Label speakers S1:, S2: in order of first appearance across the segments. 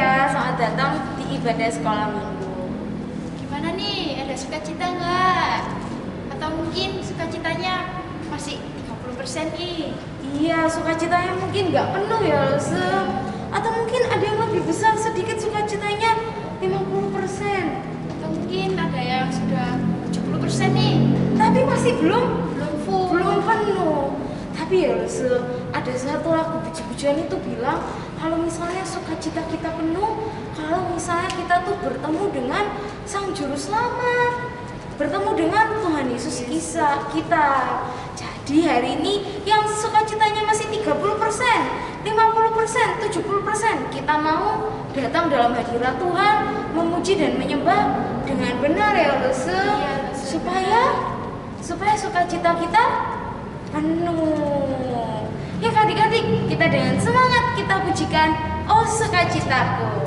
S1: ya, selamat datang di ibadah sekolah minggu.
S2: Gimana nih, ada sukacita nggak? Atau mungkin sukacitanya masih 30% nih?
S1: Iya, sukacitanya mungkin nggak penuh ya, Luse. Atau mungkin ada yang lebih besar sedikit sukacitanya 50%.
S2: Atau mungkin ada yang sudah 70% nih?
S1: Tapi masih belum
S2: Full.
S1: penuh. Tapi ya Luse, ada satu lagu puji-pujian itu bilang kalau misalnya sukacita kita penuh, kalau misalnya kita tuh bertemu dengan Sang Juru Selamat, bertemu dengan Tuhan Yesus kita. Jadi hari ini yang sukacitanya masih 30%, 50%, 70%, kita mau datang dalam hadirat Tuhan, memuji dan menyembah dengan benar ya Luse, supaya sukacita kita penuh. Ya adik-adik, kita dengan semangat kita pujikan Oh Sukacitaku.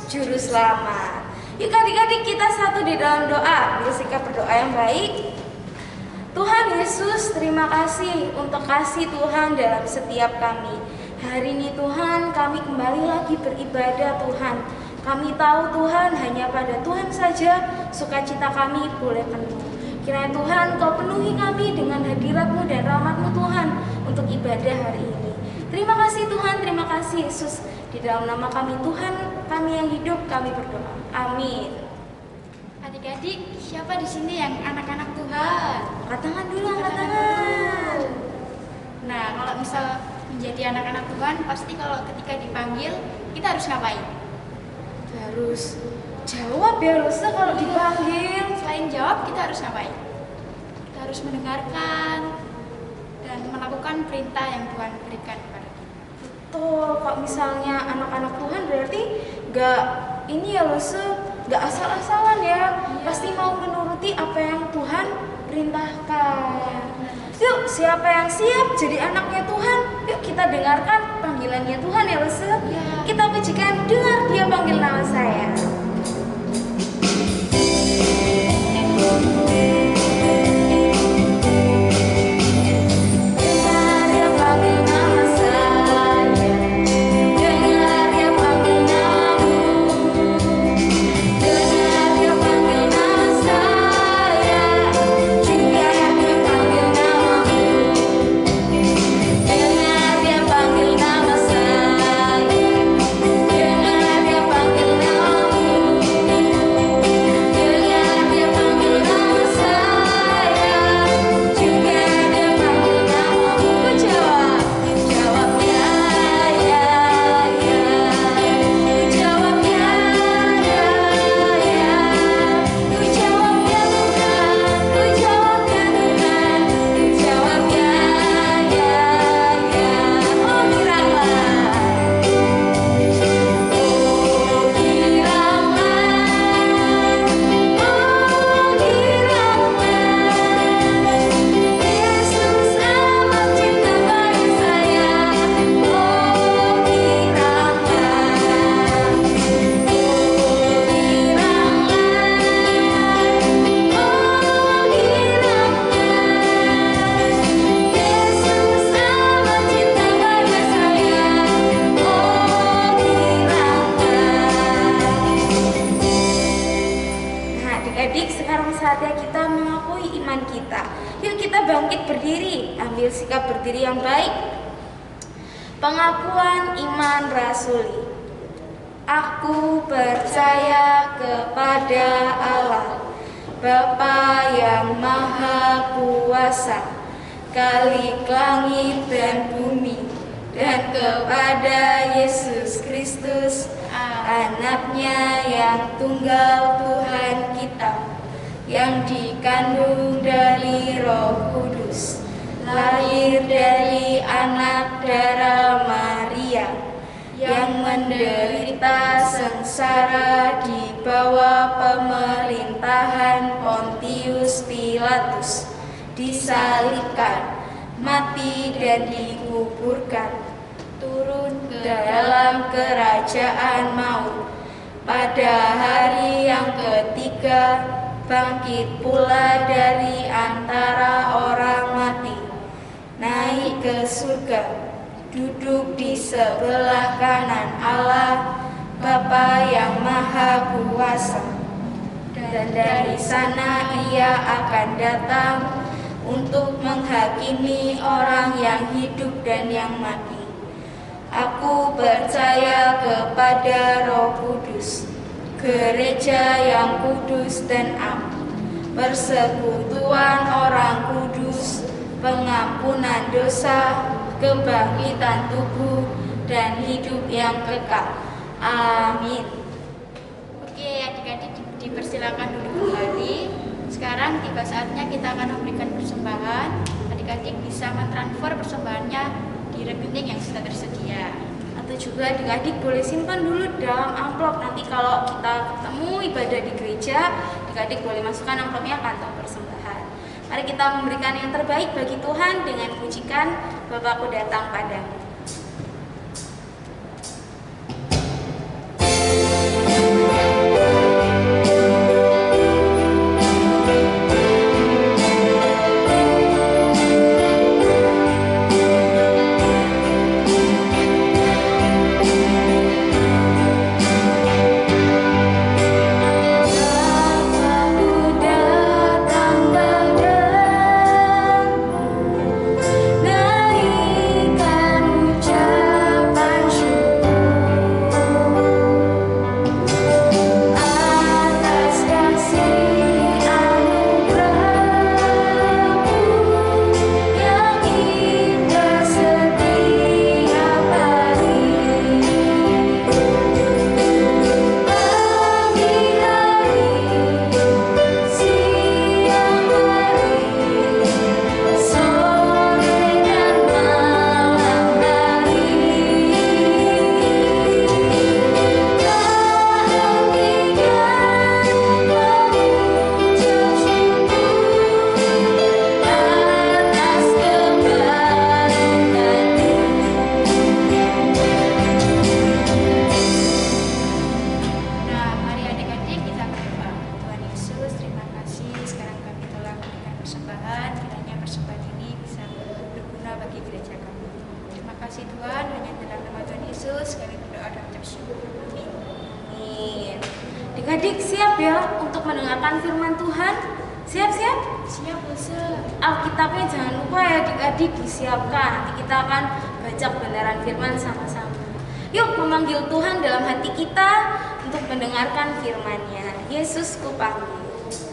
S1: Juru Selamat. Yuk adik-adik kita satu di dalam doa, bersikap berdoa yang baik. Tuhan Yesus, terima kasih untuk kasih Tuhan dalam setiap kami. Hari ini Tuhan, kami kembali lagi beribadah Tuhan. Kami tahu Tuhan, hanya pada Tuhan saja sukacita kami boleh penuh. Kiranya Tuhan, Kau penuhi kami dengan hadirat-Mu dan rahmat-Mu Tuhan untuk ibadah hari ini. Terima kasih Tuhan, terima kasih Yesus. Di dalam nama kami Tuhan, kami yang hidup, kami berdoa. Amin.
S2: Adik-adik, siapa di sini yang anak-anak Tuhan?
S1: Angkat tangan dulu, angkat tangan.
S2: Nah, kalau misal menjadi anak-anak Tuhan, pasti kalau ketika dipanggil, kita harus ngapain?
S1: Harus jawab ya Lusa kalau dipanggil.
S2: Selain jawab, kita harus ngapain? Kita harus mendengarkan dan melakukan perintah yang Tuhan berikan kepada kita.
S1: Betul, kalau misalnya anak-anak Tuhan berarti gak ini ya Lusa, gak asal-asalan ya. Pasti mau menuruti apa yang Tuhan perintahkan. Yuk, siapa yang siap jadi anaknya Tuhan? Yuk kita dengarkan panggilannya Tuhan ya Lusa. Kita pujikan, dengar Dia panggil nama saya. Dengar Dia panggil kita. Yuk kita bangkit berdiri, ambil sikap berdiri yang baik. Pengakuan iman rasuli. Aku percaya kepada Allah, Bapa yang Maha Kuasa, Khalik langit dan bumi, dan kepada Yesus Kristus, Anaknya yang tunggal Tuhan kita, yang dikandung dari Roh Kudus, lahir dari anak darah Maria, yang menderita sengsara di bawah pemerintahan Pontius Pilatus, disalibkan, mati dan dikuburkan, turun ke dalam kerajaan maut, pada hari yang ketiga bangkit pula dari antara orang mati, naik ke surga, duduk di sebelah kanan Allah, Bapa yang Maha Kuasa, dan dari sana Ia akan datang untuk menghakimi orang yang hidup dan yang mati. Aku percaya kepada Roh Kudus, gereja yang kudus dan am, persekutuan orang kudus, pengampunan dosa, kebangkitan tubuh, dan hidup yang kekal. Amin.
S2: Oke, adik-adik dipersilakan duduk kembali. Sekarang tiba saatnya kita akan memberikan persembahan. Adik-adik bisa mentransfer persembahannya di rekening yang sudah tersedia.
S1: Atau juga adik-adik boleh simpan dulu dalam amplop. Nanti kalau kita ketemu ibadah di gereja, adik-adik boleh masukkan amplopnya kantong persembahan. Mari kita memberikan yang terbaik bagi Tuhan dengan pujikan Bapakku datang padamu. Adik-adik siap ya untuk mendengarkan firman Tuhan? Siap-siap?
S2: Siap, Buse.
S1: Alkitabnya jangan lupa ya adik-adik disiapkan. Nanti kita akan baca kebenaran firman sama-sama. Yuk memanggil Tuhan dalam hati kita untuk mendengarkan firman-Nya. Yesus kupanggil.
S3: Yesus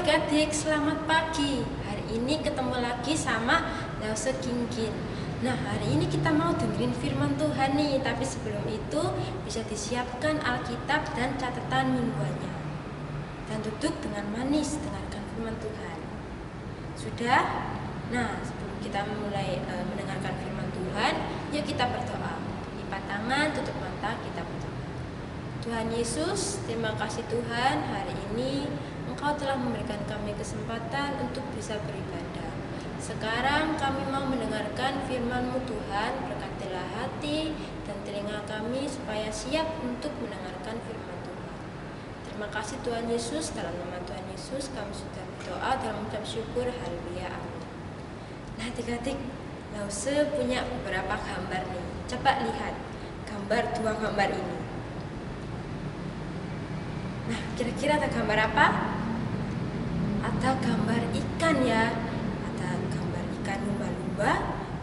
S3: adik-adik, selamat pagi. Hari ini ketemu lagi sama Lause Kinkin. Nah, hari ini kita mau dengerin firman Tuhan nih. Tapi sebelum itu bisa disiapkan Alkitab dan catatan mingguannya. Dan duduk dengan manis dengarkan firman Tuhan. Sudah? Nah, sebelum kita mulai mendengarkan firman Tuhan, yuk kita berdoa. Lipat tangan, tutup mata, kita berdoa. Tuhan Yesus, terima kasih Tuhan, hari ini Engkau telah memberikan kami kesempatan untuk bisa beribadah. Sekarang kami mau mendengarkan firman-Mu Tuhan, berkatilah hati dan telinga kami supaya siap untuk mendengarkan firman Tuhan. Terima kasih Tuhan Yesus, dalam nama Tuhan Yesus kami sudah berdoa dalam ucap syukur, haleluya, amin. Nah adik-adik, Lause punya beberapa gambar nih. Coba lihat dua gambar ini. Nah, kira-kira ada gambar apa? Ada gambar ikan ya. Ada gambar ikan lumba-lumba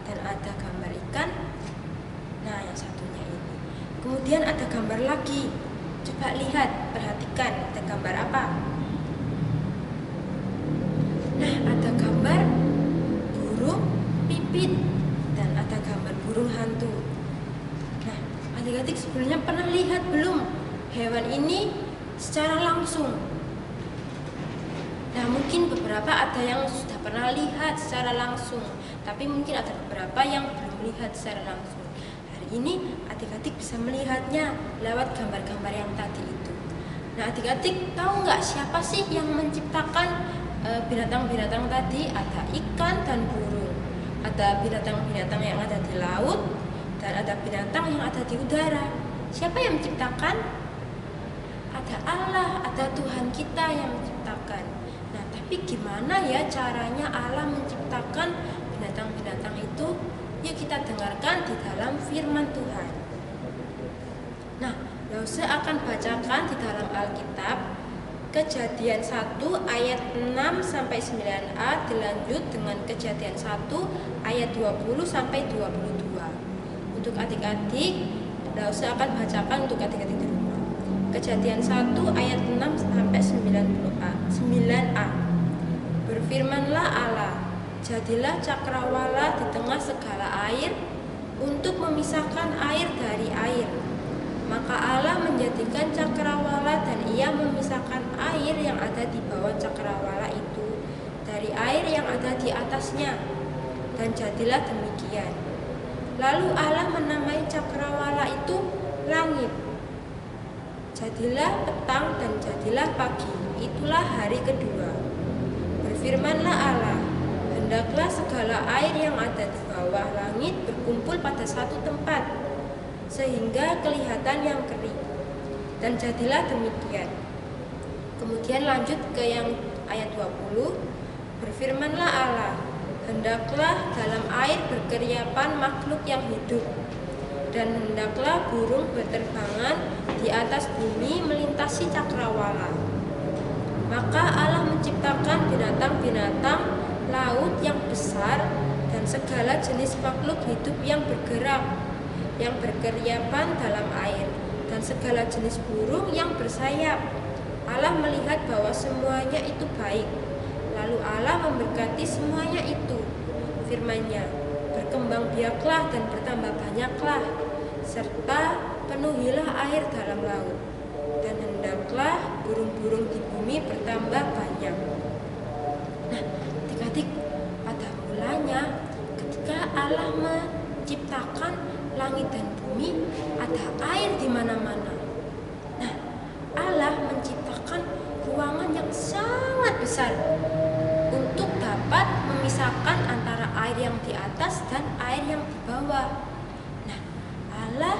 S3: dan ada gambar ikan. Nah, yang satunya ini. Kemudian ada gambar lagi. Coba lihat, perhatikan, ada gambar apa? Nah, ada gambar burung pipit dan ada gambar burung hantu. Nah, adik-adik sebelumnya pernah lihat belum hewan ini secara langsung? Nah, mungkin beberapa ada yang sudah pernah lihat secara langsung, tapi mungkin ada beberapa yang belum lihat secara langsung. Hari ini adik-adik bisa melihatnya lewat gambar-gambar yang tadi itu. Nah, adik-adik tahu nggak siapa sih yang menciptakan binatang-binatang tadi? Ada ikan dan burung, ada binatang-binatang yang ada di laut, dan ada binatang yang ada di udara. Siapa yang menciptakan? Ada Allah, ada Tuhan kita yang menciptakan. Nah, tapi gimana ya caranya Allah menciptakan binatang-binatang itu? Yuk kita dengarkan di dalam firman Tuhan. Nah, Lause akan bacakan di dalam Alkitab Kejadian 1 ayat 6 sampai 9a, dilanjut dengan Kejadian 1 ayat 20 sampai 22. Untuk adik-adik, Lause akan bacakan untuk adik-adik di rumah. Kejadian 1 ayat 6 sampai 9a. Berfirmanlah Allah, jadilah cakrawala di tengah segala air untuk memisahkan air dari air. Maka Allah menjadikan cakrawala dan ia memisahkan air yang ada di bawah cakrawala itu dari air yang ada di atasnya. Dan jadilah demikian. Lalu Allah menamai cakrawala itu langit. Jadilah petang dan jadilah pagi, itulah hari kedua. Berfirmanlah Allah, hendaklah segala air yang ada di bawah langit berkumpul pada satu tempat, sehingga kelihatan yang kering. Dan jadilah demikian. Kemudian lanjut ke yang ayat 20. Berfirmanlah Allah, hendaklah dalam air berkeriapan makhluk yang hidup, dan hendaklah burung berterbangan di atas bumi melintasi cakrawala. Maka Allah menciptakan binatang-binatang laut yang besar dan segala jenis makhluk hidup yang bergerak, yang berkeriapan dalam air, dan segala jenis burung yang bersayap. Allah melihat bahwa semuanya itu baik. Lalu Allah memberkati semuanya itu. Firman-Nya, berkembang biaklah dan bertambah banyaklah, serta penuhilah air dalam laut, dan hendaklah burung-burung di bumi bertambah banyak. Nah, adik-adik, pada mulanya ketika Allah menciptakan langit dan bumi, ada air di mana-mana. Nah, Allah menciptakan ruangan yang sangat besar untuk dapat memisahkan antara air yang di atas dan air yang di bawah. Nah, Allah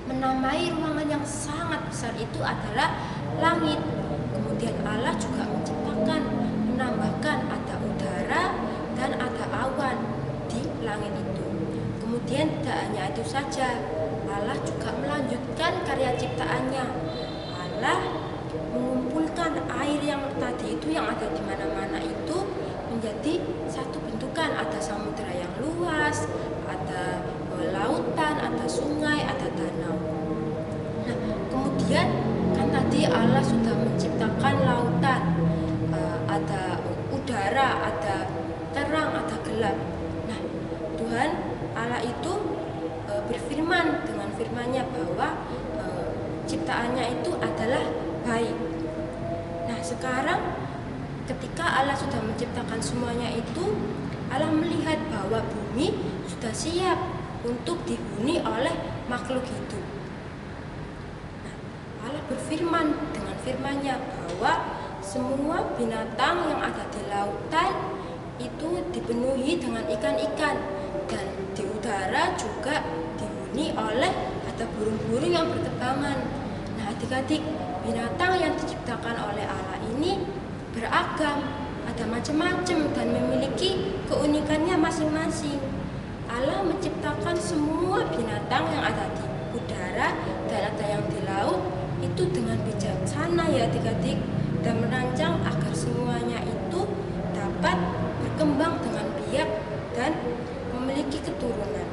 S3: menamai ruangan yang sangat besar itu adalah langit. Kemudian Allah juga menciptakan, menambahkan ada udara dan ada awan di langit itu. Kemudian tidak hanya itu saja, Allah juga melanjutkan karya ciptaannya. Allah mengumpulkan air yang tadi itu yang ada di mana-mana itu menjadi satu bentukan. Ada samudera yang luas, ada lautan, ada sungai, ada danau. Nah, kemudian kan tadi Allah sudah menciptakan lautan, berat. Nah, Tuhan Allah itu berfirman dengan firman-Nya bahwa ciptaannya itu adalah baik. Nah, sekarang ketika Allah sudah menciptakan semuanya itu, Allah melihat bahwa bumi sudah siap untuk dihuni oleh makhluk hidup. Nah, Allah berfirman dengan firman-Nya bahwa semua binatang yang ada di lautan itu dipenuhi dengan ikan-ikan, dan di udara juga dihuni oleh ada burung-burung yang berterbangan. Nah, adik-adik, binatang yang diciptakan oleh Allah ini beragam, ada macam-macam dan memiliki keunikannya masing-masing. Allah menciptakan semua binatang yang ada di udara dan ada yang di laut itu dengan bijaksana ya adik-adik, dan merancang agar semuanya itu dapat berkembang dengan biak dan memiliki keturunan.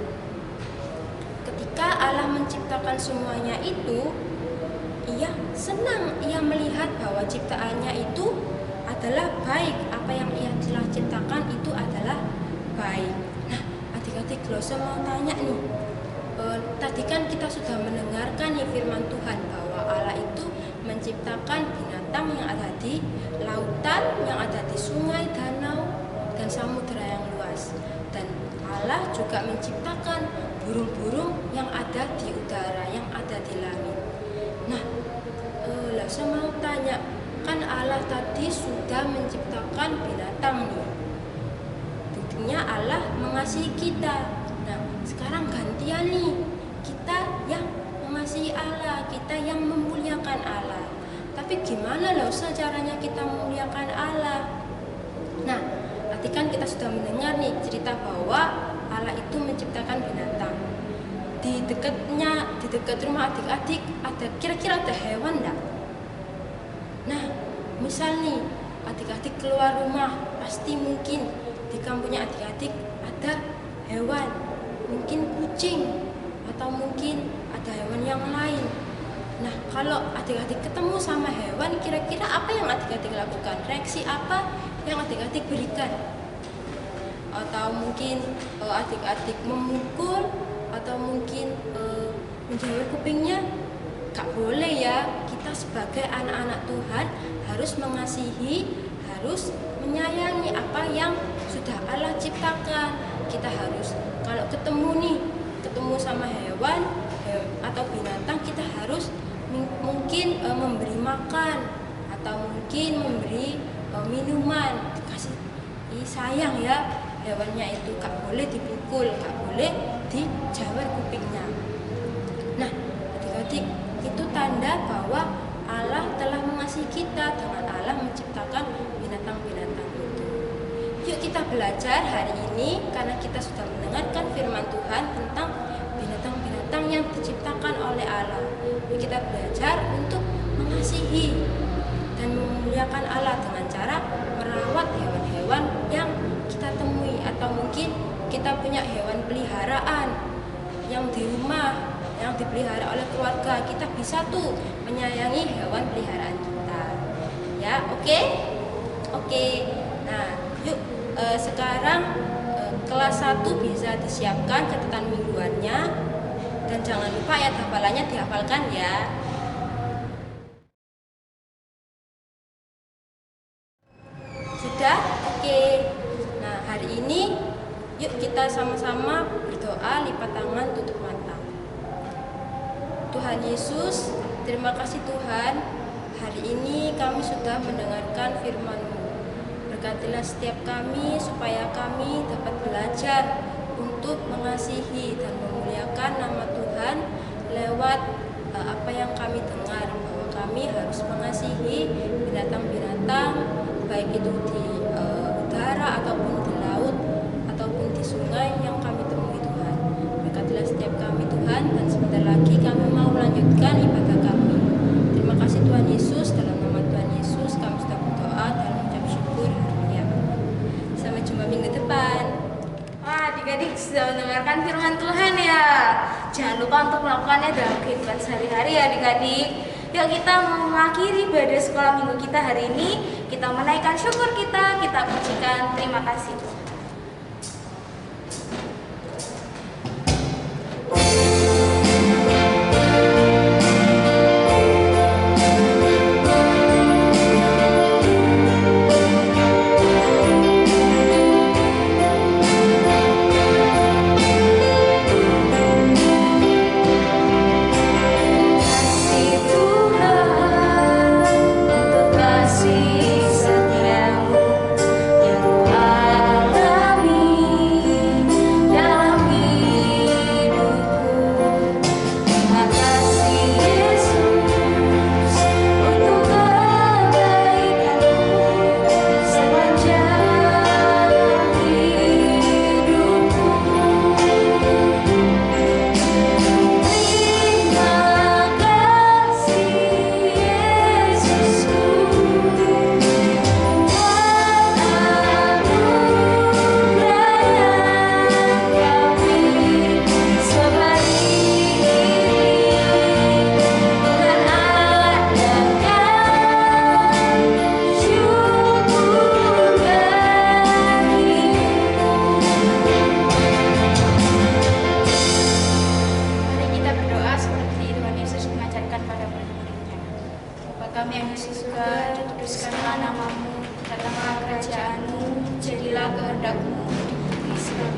S3: Ketika Allah menciptakan semuanya itu, ia senang, ia melihat bahwa ciptaannya itu adalah baik, apa yang ia telah ciptakan itu adalah baik. Nah, adik-adik Glosa mau tanya nih, tadi kan kita sudah mendengarkan nih firman Tuhan bahwa Allah itu menciptakan binatang yang ada di lautan, yang ada di sungai, danau, dan samudera yang luas. Dan Allah juga menciptakan burung-burung yang ada di udara, yang ada di langit. Nah, saya mau tanya, kan Allah tadi sudah menciptakan binatang nih. Buktinya Allah mengasihi kita. Nah, sekarang gantian nih, kita yang mengasihi Allah, kita yang memuliakan Allah. Tapi gimana loh caranya kita memuliakan Allah? Nah, tadi kan kita sudah mendengar nih cerita bahwa Allah itu menciptakan binatang. Di dekat rumah adik-adik ada kira-kira ada hewan enggak? Nah, misal nih adik-adik keluar rumah, pasti mungkin di kampungnya adik-adik ada hewan, mungkin kucing atau mungkin ada hewan yang lain. Nah, kalau adik-adik ketemu sama hewan, kira-kira apa yang adik-adik lakukan? Reaksi apa yang adik-adik berikan? Atau mungkin adik-adik memukul, atau mungkin menjauhi kupingnya? Gak boleh ya, kita sebagai anak-anak Tuhan harus mengasihi, harus menyayangi apa yang sudah Allah ciptakan. Kita harus, kalau ketemu sama hewan atau binatang, kita harus mungkin memberi makan, atau mungkin memberi minuman, kasih sayang ya hewannya itu. Gak boleh dipukul, gak boleh dijawer kupingnya. Nah, adik-adik, itu tanda bahwa Allah telah mengasihi kita dengan Allah menciptakan binatang-binatang itu. Yuk kita belajar hari ini, karena kita sudah mendengarkan firman Tuhan tentang binatang-binatang yang diciptakan oleh Allah. Yuk kita belajar untuk mengasihi dan memuliakan Allah dengan cara merawat hewan-hewan yang kita temui, atau mungkin kita punya hewan peliharaan yang di rumah, yang dipelihara oleh keluarga. Kita bisa tuh menyayangi hewan peliharaan kita. Ya, oke. Nah, yuk sekarang kelas 1 bisa disiapkan catatan mingguannya, dan jangan lupa ayat hafalannya dihafalkan ya. Sudah? Oke. Nah, hari ini yuk kita sama-sama berdoa, lipat tangan, tutup mata. Tuhan Yesus, terima kasih Tuhan, hari ini kami sudah mendengarkan firman-Mu. Berkatilah setiap kami supaya kami dapat belajar untuk mengasihi dan memuliakan nama Tuhan lewat apa yang kami dengar, bahwa kami harus mengasihi binatang-binatang, baik itu di udara ataupun di laut ataupun di sungai yang kami temui Tuhan. Berkatilah setiap kami Tuhan, dan sebentar lagi kami mau melanjutkan ibadah kami. Terima kasih Tuhan Yesus, dalam nama Tuhan Yesus kami sudah berdoa dan mengucap syukur. Haleluya. Sampai jumpa minggu depan.
S1: Wah, adik-adik sudah mendengarkan firman Tuhan ya. Jangan lupa untuk melakukannya dalam kehidupan sehari-hari ya adik-adik. Yuk kita mengakhiri ibadah sekolah minggu kita hari ini. Kita menaikkan syukur kita pujikan terima kasih.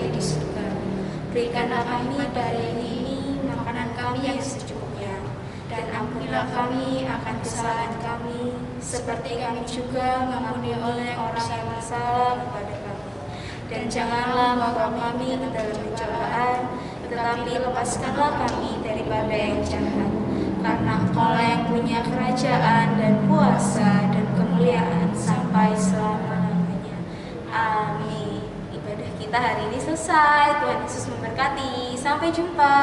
S2: bahagia di surga. Berikanlah kami pada hari ini makanan kami yang secukupnya, dan ampunilah kami akan kesalahan kami, seperti kami juga mengampuni oleh orang yang bersalah kepada kami. Dan janganlah membawa kami ke dalam pencobaan, tetapi lepaskanlah kami daripada yang jahat. Karena Engkaulah yang punya kerajaan dan kuasa dan kemuliaan sampai selama-lamanya. Amin. Ibadah kita hari ini selesai. Tuhan Yesus memberkati. Sampai jumpa.